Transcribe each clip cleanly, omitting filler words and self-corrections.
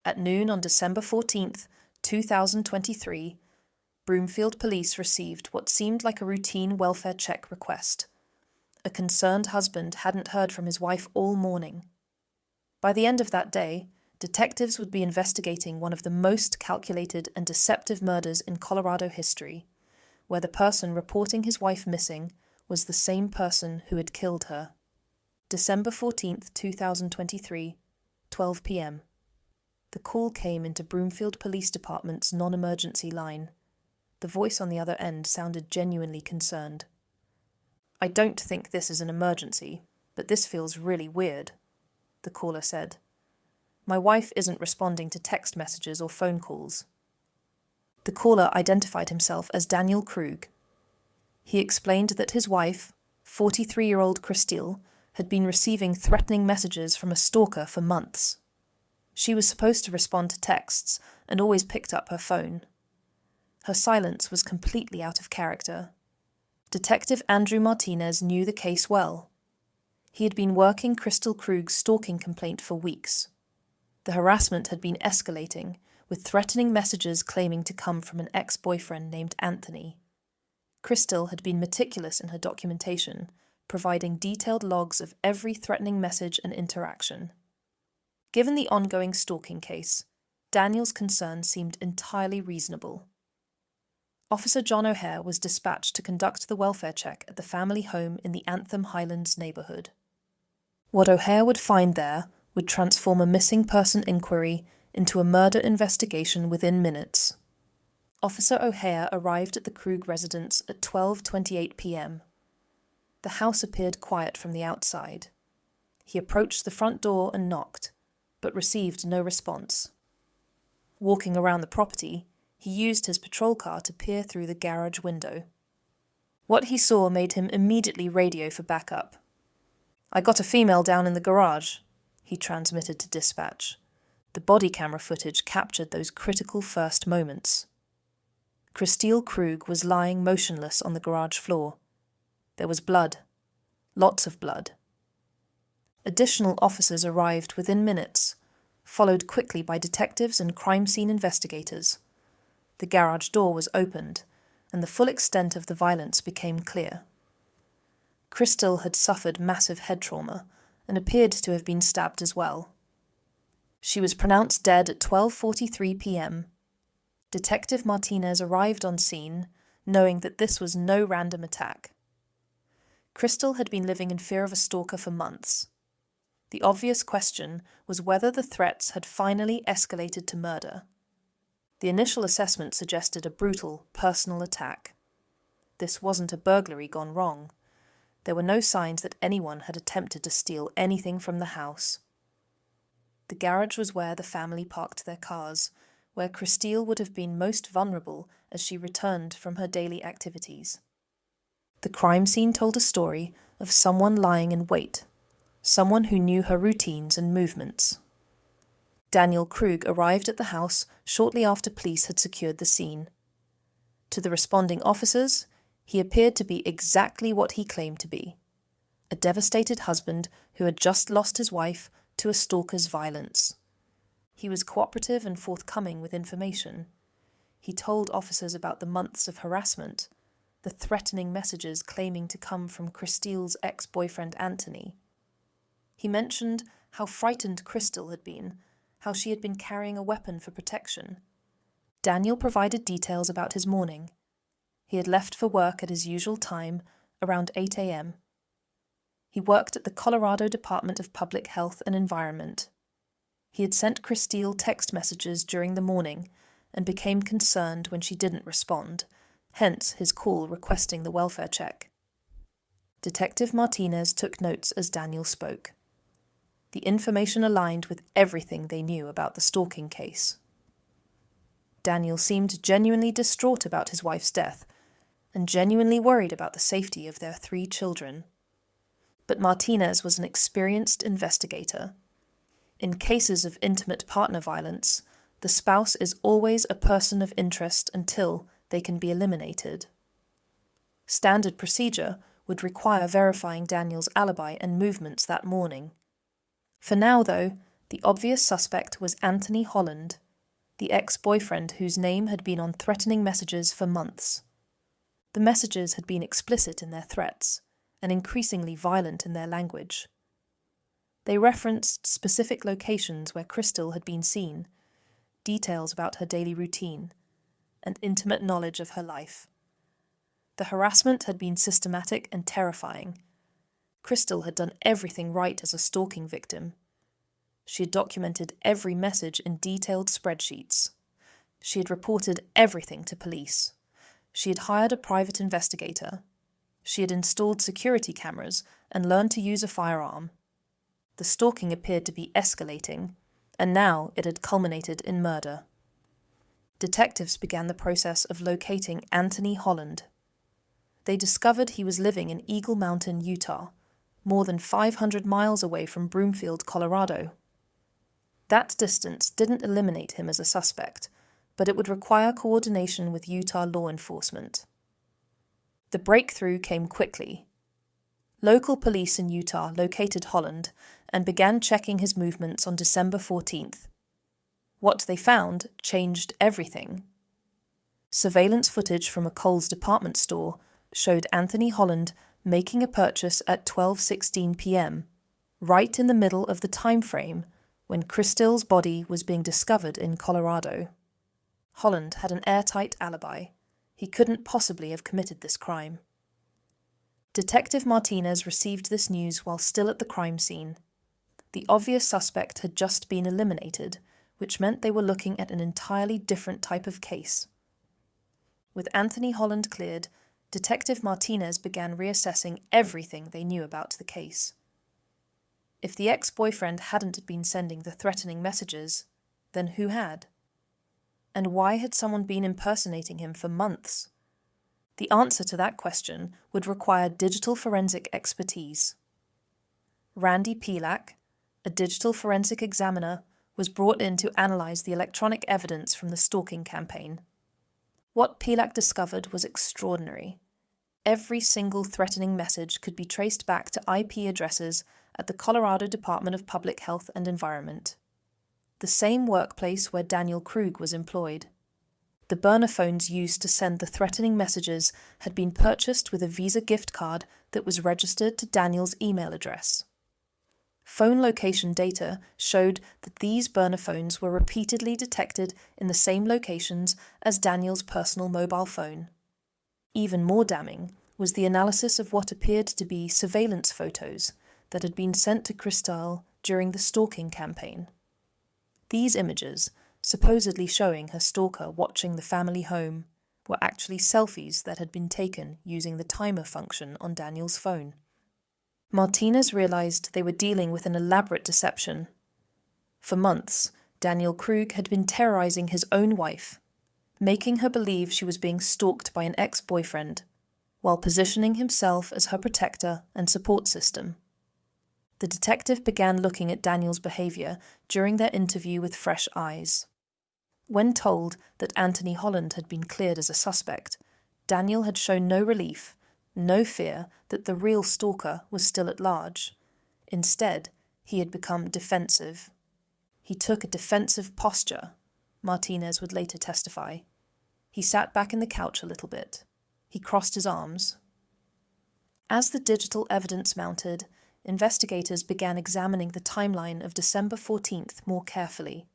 At noon on December 14th, 2023, Broomfield Police received what seemed like a routine welfare check request. A concerned husband hadn't heard from his wife all morning. By the end of that day, detectives would be investigating one of the most calculated and deceptive murders in Colorado history, where the person reporting his wife missing was the same person who had killed her. December 14th, 2023, 12 p.m. The call came into Broomfield Police Department's non-emergency line. The voice on the other end sounded genuinely concerned. "I don't think this is an emergency, but this feels really weird," the caller said. "My wife isn't responding to text messages or phone calls." The caller identified himself as Daniel Krug. He explained that his wife, 43-year-old Kristil, had been receiving threatening messages from a stalker for months. She was supposed to respond to texts and always picked up her phone. Her silence was completely out of character. Detective Andrew Martinez knew the case well. He had been working Kristil Krug's stalking complaint for weeks. The harassment had been escalating, with threatening messages claiming to come from an ex-boyfriend named Anthony. Kristil had been meticulous in her documentation, providing detailed logs of every threatening message and interaction. Given the ongoing stalking case, Daniel's concern seemed entirely reasonable. Officer John O'Hare was dispatched to conduct the welfare check at the family home in the Anthem Highlands neighborhood. What O'Hare would find there would transform a missing person inquiry into a murder investigation within minutes. Officer O'Hare arrived at the Krug residence at 12:28 p.m. The house appeared quiet from the outside. He approached the front door and knocked, but received no response. Walking around the property, he used his patrol car to peer through the garage window. What he saw made him immediately radio for backup. "I got a female down in the garage," he transmitted to dispatch. The body camera footage captured those critical first moments. Kristil Krug was lying motionless on the garage floor. There was blood. Lots of blood. Additional officers arrived within minutes, followed quickly by detectives and crime scene investigators. The garage door was opened, and the full extent of the violence became clear. Kristil had suffered massive head trauma and appeared to have been stabbed as well. She was pronounced dead at 12:43 p.m. Detective Martinez arrived on scene, knowing that this was no random attack. Kristil had been living in fear of a stalker for months. The obvious question was whether the threats had finally escalated to murder. The initial assessment suggested a brutal, personal attack. This wasn't a burglary gone wrong. There were no signs that anyone had attempted to steal anything from the house. The garage was where the family parked their cars, where Kristil would have been most vulnerable as she returned from her daily activities. The crime scene told a story of someone lying in wait, someone who knew her routines and movements. Daniel Krug arrived at the house shortly after police had secured the scene. To the responding officers, he appeared to be exactly what he claimed to be: a devastated husband who had just lost his wife to a stalker's violence. He was cooperative and forthcoming with information. He told officers about the months of harassment, the threatening messages claiming to come from Kristil's ex-boyfriend Anthony. He mentioned how frightened Kristil had been, how she had been carrying a weapon for protection. Daniel provided details about his morning. He had left for work at his usual time, around 8 a.m. He worked at the Colorado Department of Public Health and Environment. He had sent Kristil text messages during the morning and became concerned when she didn't respond, hence his call requesting the welfare check. Detective Martinez took notes as Daniel spoke. The information aligned with everything they knew about the stalking case. Daniel seemed genuinely distraught about his wife's death and genuinely worried about the safety of their 3 children. But Martinez was an experienced investigator. In cases of intimate partner violence, the spouse is always a person of interest until they can be eliminated. Standard procedure would require verifying Daniel's alibi and movements that morning. For now, though, The obvious suspect was Anthony Holland, the ex-boyfriend whose name had been on threatening messages for months. The messages had been explicit in their threats and increasingly violent in their language. They referenced specific locations where Kristil had been seen, details about her daily routine, and intimate knowledge of her life. The harassment had been systematic and terrifying. Kristil had done everything right as a stalking victim. She had documented every message in detailed spreadsheets. She had reported everything to police. She had hired a private investigator. She had installed security cameras and learned to use a firearm. The stalking appeared to be escalating, and now it had culminated in murder. Detectives began the process of locating Anthony Holland. They discovered he was living in Eagle Mountain, Utah, more than 500 miles away from Broomfield, Colorado. That distance didn't eliminate him as a suspect, but it would require coordination with Utah law enforcement. The breakthrough came quickly. Local police in Utah located Holland and began checking his movements on December 14th. What they found changed everything. Surveillance footage from a Kohl's department store showed Anthony Holland making a purchase at 12:16 p.m., right in the middle of the time frame when Kristil's body was being discovered in Colorado. Holland had an airtight alibi. He couldn't possibly have committed this crime. Detective Martinez received this news while still at the crime scene. The obvious suspect had just been eliminated, which meant they were looking at an entirely different type of case. With Anthony Holland cleared, Detective Martinez began reassessing everything they knew about the case. If the ex-boyfriend hadn't been sending the threatening messages, then who had? And why had someone been impersonating him for months? The answer to that question would require digital forensic expertise. Randy Pilak, a digital forensic examiner, was brought in to analyze the electronic evidence from the stalking campaign. What Pilak discovered was extraordinary. Every single threatening message could be traced back to IP addresses at the Colorado Department of Public Health and Environment, the same workplace where Daniel Krug was employed. The burner phones used to send the threatening messages had been purchased with a Visa gift card that was registered to Daniel's email address. Phone location data showed that these burner phones were repeatedly detected in the same locations as Daniel's personal mobile phone. Even more damning was the analysis of what appeared to be surveillance photos that had been sent to Kristil during the stalking campaign. These images, supposedly showing her stalker watching the family home, were actually selfies that had been taken using the timer function on Daniel's phone. Martinez realized they were dealing with an elaborate deception. For months, Daniel Krug had been terrorizing his own wife, making her believe she was being stalked by an ex-boyfriend, while positioning himself as her protector and support system. The detective began looking at Daniel's behavior during their interview with fresh eyes. When told that Anthony Holland had been cleared as a suspect, Daniel had shown no relief, no fear that the real stalker was still at large. Instead, he had become defensive. He took a defensive posture, Martinez would later testify. He sat back in the couch a little bit. He crossed his arms. As the digital evidence mounted, investigators began examining the timeline of December 14th more carefully.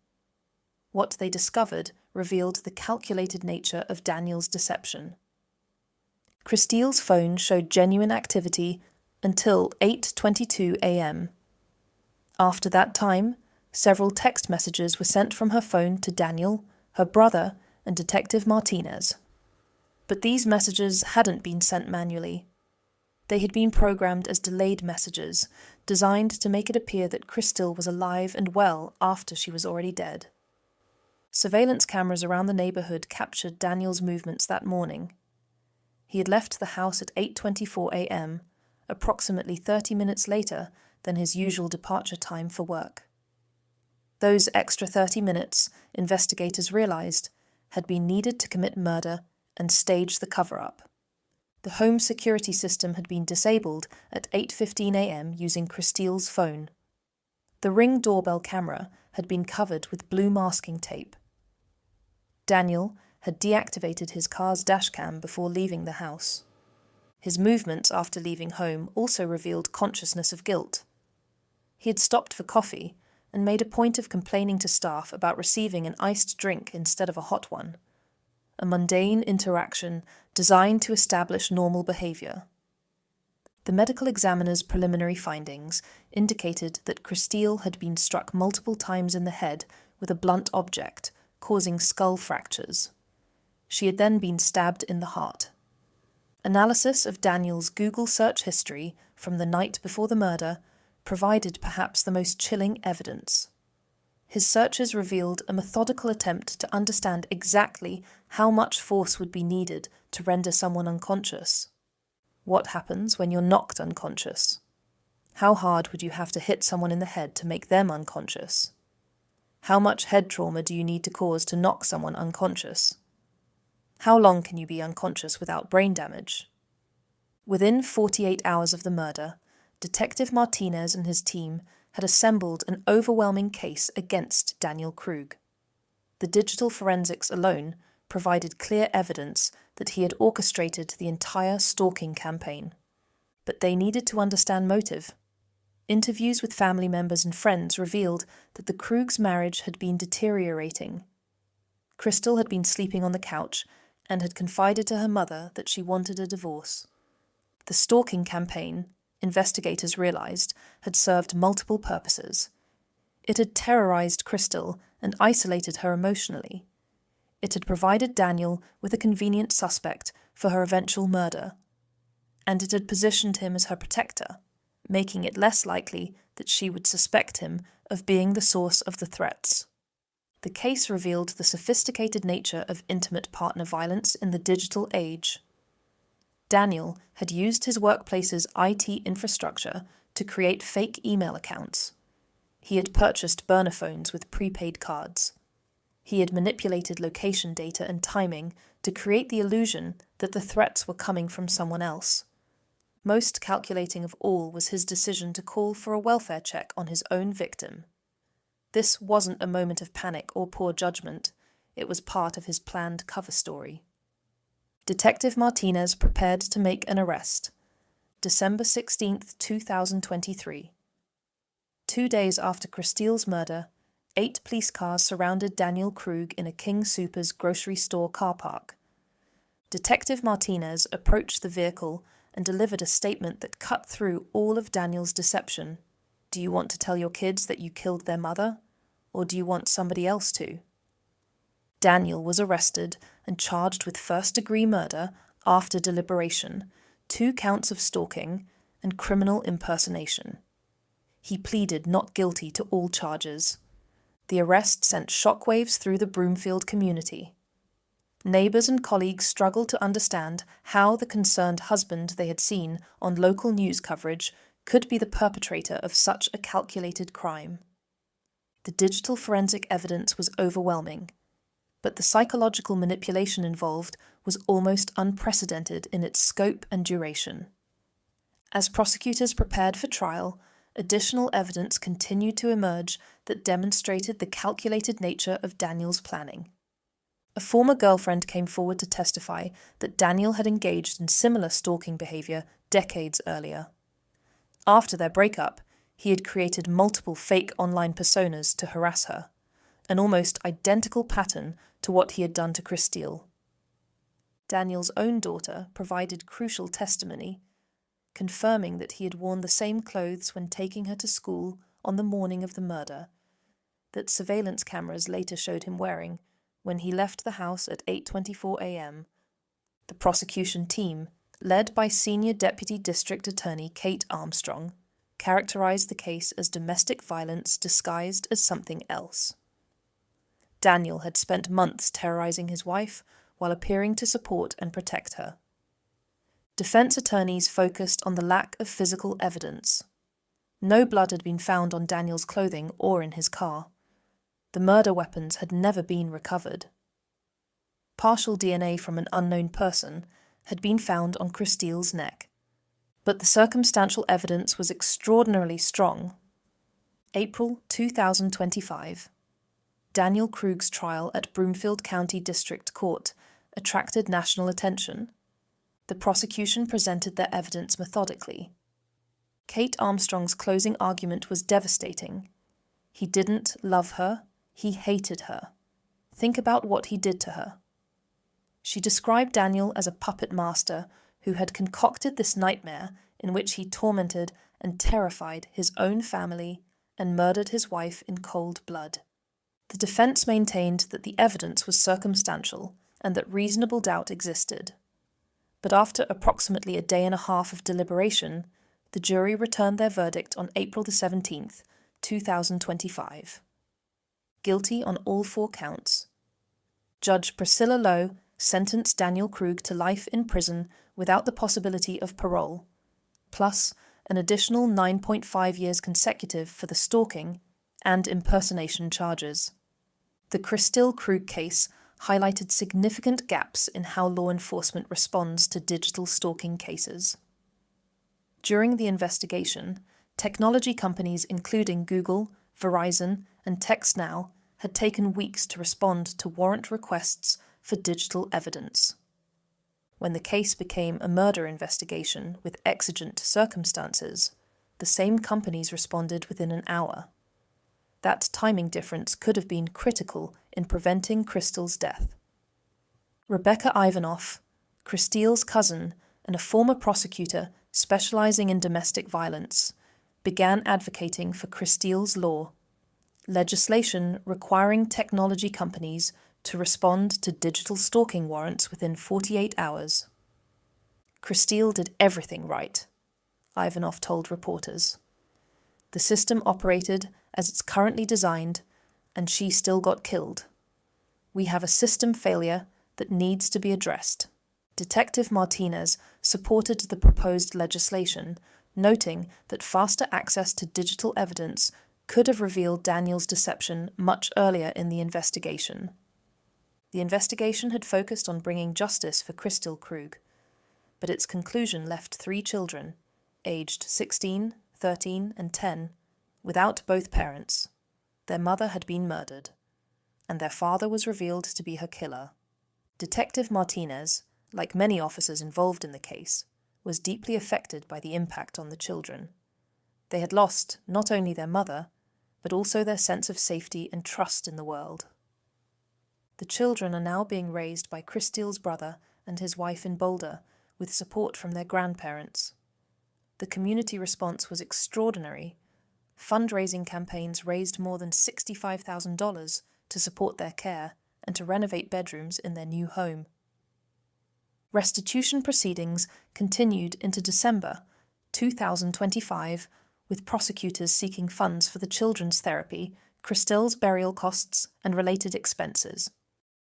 What they discovered revealed the calculated nature of Daniel's deception. Kristil's phone showed genuine activity until 8:22 a.m. After that time, several text messages were sent from her phone to Daniel, her brother, and Detective Martinez. But these messages hadn't been sent manually. They had been programmed as delayed messages, designed to make it appear that Kristil was alive and well after she was already dead. Surveillance cameras around the neighborhood captured Daniel's movements that morning. He had left the house at 8:24 a.m., approximately 30 minutes later than his usual departure time for work. Those extra 30 minutes, investigators realized, had been needed to commit murder and stage the cover-up. The home security system had been disabled at 8:15 a.m. using Kristil's phone. The Ring doorbell camera had been covered with blue masking tape. Daniel had deactivated his car's dashcam before leaving the house. His movements after leaving home also revealed consciousness of guilt. He had stopped for coffee and made a point of complaining to staff about receiving an iced drink instead of a hot one, a mundane interaction designed to establish normal behavior. The medical examiner's preliminary findings indicated that Kristil had been struck multiple times in the head with a blunt object, causing skull fractures. She had then been stabbed in the heart. Analysis of Daniel's Google search history from the night before the murder provided perhaps the most chilling evidence. His searches revealed a methodical attempt to understand exactly how much force would be needed to render someone unconscious. What happens when you're knocked unconscious? How hard would you have to hit someone in the head to make them unconscious? How much head trauma do you need to cause to knock someone unconscious? How long can you be unconscious without brain damage? Within 48 hours of the murder, Detective Martinez and his team had assembled an overwhelming case against Daniel Krug. The digital forensics alone provided clear evidence that he had orchestrated the entire stalking campaign. But they needed to understand motive. Interviews with family members and friends revealed that the Krug's marriage had been deteriorating. Kristil had been sleeping on the couch and had confided to her mother that she wanted a divorce. The stalking campaign, investigators realized, had served multiple purposes. It had terrorized Kristil and isolated her emotionally. It had provided Daniel with a convenient suspect for her eventual murder, and it had positioned him as her protector, making it less likely that she would suspect him of being the source of the threats. The case revealed the sophisticated nature of intimate partner violence in the digital age. Daniel had used his workplace's IT infrastructure to create fake email accounts. He had purchased burner phones with prepaid cards. He had manipulated location data and timing to create the illusion that the threats were coming from someone else. Most calculating of all was his decision to call for a welfare check on his own victim. This wasn't a moment of panic or poor judgment. It was part of his planned cover story. Detective Martinez prepared to make an arrest. December 16, 2023. 2 days after Kristil's murder, 8 police cars surrounded Daniel Krug in a King Soopers grocery store car park. Detective Martinez approached the vehicle and delivered a statement that cut through all of Daniel's deception. Do you want to tell your kids that you killed their mother, or do you want somebody else to? Daniel was arrested and charged with first-degree murder after deliberation, 2 counts of stalking, and criminal impersonation. He pleaded not guilty to all charges. The arrest sent shockwaves through the Broomfield community. Neighbours and colleagues struggled to understand how the concerned husband they had seen on local news coverage could be the perpetrator of such a calculated crime. The digital forensic evidence was overwhelming, but the psychological manipulation involved was almost unprecedented in its scope and duration. As prosecutors prepared for trial, additional evidence continued to emerge that demonstrated the calculated nature of Daniel's planning. A former girlfriend came forward to testify that Daniel had engaged in similar stalking behavior decades earlier. After their breakup, he had created multiple fake online personas to harass her, an almost identical pattern to what he had done to Kristil. Daniel's own daughter provided crucial testimony, confirming that he had worn the same clothes when taking her to school on the morning of the murder, that surveillance cameras later showed him wearing when he left the house at 8:24 a.m. The prosecution team, led by Senior Deputy District Attorney Kate Armstrong, characterized the case as domestic violence disguised as something else. Daniel had spent months terrorizing his wife while appearing to support and protect her. Defense attorneys focused on the lack of physical evidence. No blood had been found on Daniel's clothing or in his car. The murder weapons had never been recovered. Partial DNA from an unknown person had been found on Kristil's neck, but the circumstantial evidence was extraordinarily strong. April 2025. Daniel Krug's trial at Broomfield County District Court attracted national attention. The prosecution presented their evidence methodically. Kate Armstrong's closing argument was devastating. He didn't love her, he hated her. Think about what he did to her. She described Daniel as a puppet master who had concocted this nightmare in which he tormented and terrified his own family and murdered his wife in cold blood. The defense maintained that the evidence was circumstantial and that reasonable doubt existed. But after approximately a day and a half of deliberation, the jury returned their verdict on April 17th, 2025. Guilty on all 4 counts. Judge Priscilla Lowe sentenced Daniel Krug to life in prison without the possibility of parole, plus an additional 9.5 years consecutive for the stalking and impersonation charges. The Kristil Krug case highlighted significant gaps in how law enforcement responds to digital stalking cases. During the investigation, technology companies including Google, Verizon, and TextNow had taken weeks to respond to warrant requests for digital evidence. When the case became a murder investigation with exigent circumstances, the same companies responded within an hour. That timing difference could have been critical in preventing Kristil's death. Rebecca Ivanoff, Kristil's cousin and a former prosecutor specializing in domestic violence, began advocating for Kristil's law, legislation requiring technology companies to respond to digital stalking warrants within 48 hours. Kristil did everything right, Ivanoff told reporters. The system operated as it's currently designed, and she still got killed. We have a system failure that needs to be addressed. Detective Martinez supported the proposed legislation, noting that faster access to digital evidence could have revealed Daniel's deception much earlier in the investigation. The investigation had focused on bringing justice for Kristil Krug, but its conclusion left 3 children, aged 16, 13, and 10, without both parents. Their mother had been murdered, and their father was revealed to be her killer. Detective Martinez, like many officers involved in the case, was deeply affected by the impact on the children. They had lost not only their mother, but also their sense of safety and trust in the world. The children are now being raised by Kristil's brother and his wife in Boulder, with support from their grandparents. The community response was extraordinary. Fundraising campaigns raised more than $65,000 to support their care and to renovate bedrooms in their new home. Restitution proceedings continued into December 2025, with prosecutors seeking funds for the children's therapy, Kristil's burial costs, and related expenses.